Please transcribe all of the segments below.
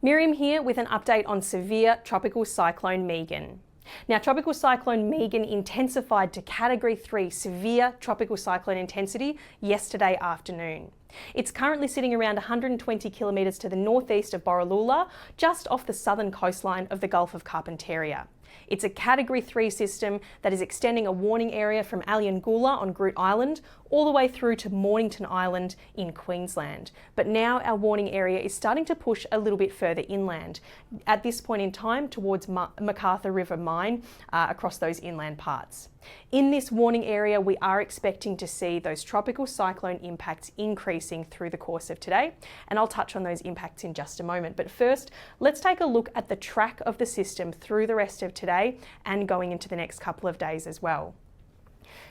Miriam here with an update on severe tropical cyclone Megan. Now, tropical cyclone Megan intensified to Category 3 severe tropical cyclone intensity yesterday afternoon. It's currently sitting around 120 kilometres to the northeast of Borroloola, just off the southern coastline of the Gulf of Carpentaria. It's a Category 3 system that is extending a warning area from Aliangoola on Groote Eylandt all the way through to Mornington Island in Queensland. But now our warning area is starting to push a little bit further inland, at this point in time towards McArthur River Mine across those inland parts. In this warning area, we are expecting to see those tropical cyclone impacts increasing through the course of today, and I'll touch on those impacts in just a moment. But first, let's take a look at the track of the system through the rest of today and going into the next couple of days as well.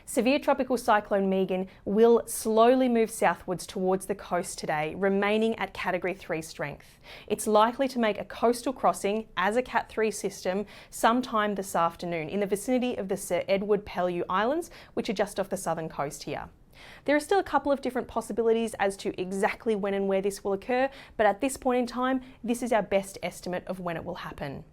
Severe tropical cyclone Megan will slowly move southwards towards the coast today, remaining at Category 3 strength. It's likely to make a coastal crossing as a Cat 3 system sometime this afternoon in the vicinity of the Sir Edward Pellew Islands, which are just off the southern coast here. There are still a couple of different possibilities as to exactly when and where this will occur, but at this point in time, this is our best estimate of when it will happen.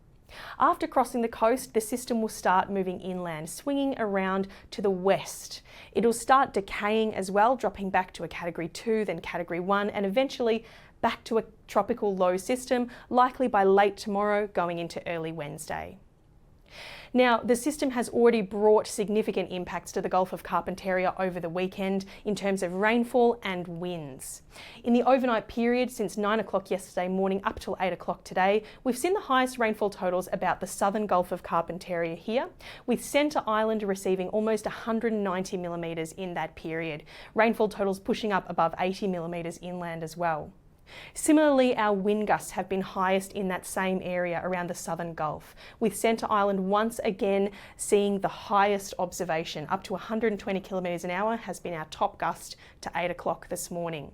After crossing the coast, the system will start moving inland, swinging around to the west. It'll start decaying as well, dropping back to a Category 2, then Category 1, and eventually back to a tropical low system, likely by late tomorrow, going into early Wednesday. Now, the system has already brought significant impacts to the Gulf of Carpentaria over the weekend in terms of rainfall and winds. In the overnight period since 9 o'clock yesterday morning up till 8 o'clock today, we've seen the highest rainfall totals about the southern Gulf of Carpentaria here, with Centre Island receiving almost 190 millimetres in that period. Rainfall totals pushing up above 80 millimetres inland as well. Similarly, our wind gusts have been highest in that same area around the southern Gulf, with Centre Island once again seeing the highest observation. Up to 120 kilometres an hour has been our top gust to 8 o'clock this morning.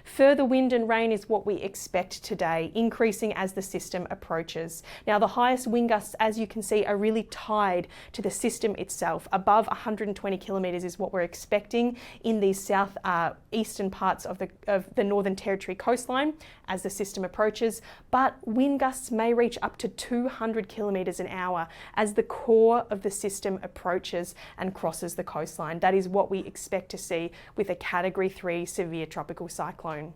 Further wind and rain is what we expect today, increasing as the system approaches. Now, the highest wind gusts, as you can see, are really tied to the system itself. Above 120 kilometres is what we're expecting in the south-eastern parts of the Northern Territory coastline as the system approaches, but wind gusts may reach up to 200 kilometres an hour as the core of the system approaches and crosses the coastline. That is what we expect to see with a Category 3 severe tropical cyclone.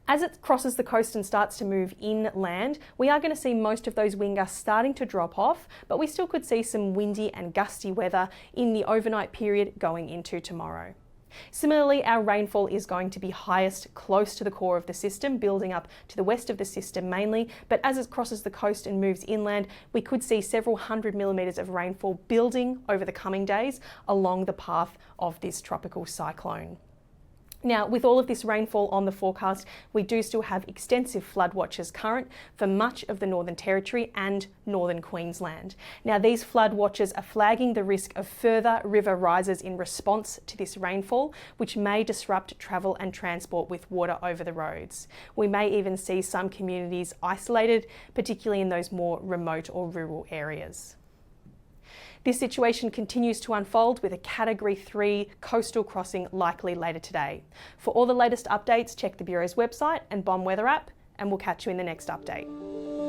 As it crosses the coast and starts to move inland, we are going to see most of those wind gusts starting to drop off, but we still could see some windy and gusty weather in the overnight period going into tomorrow. Similarly, our rainfall is going to be highest close to the core of the system, building up to the west of the system mainly, but as it crosses the coast and moves inland, we could see several hundred millimetres of rainfall building over the coming days along the path of this tropical cyclone. Now, with all of this rainfall on the forecast, we do still have extensive flood watches current for much of the Northern Territory and northern Queensland. Now, these flood watches are flagging the risk of further river rises in response to this rainfall, which may disrupt travel and transport with water over the roads. We may even see some communities isolated, particularly in those more remote or rural areas. This situation continues to unfold with a Category 3 coastal crossing likely later today. For all the latest updates, check the Bureau's website and BOM weather app, and we'll catch you in the next update.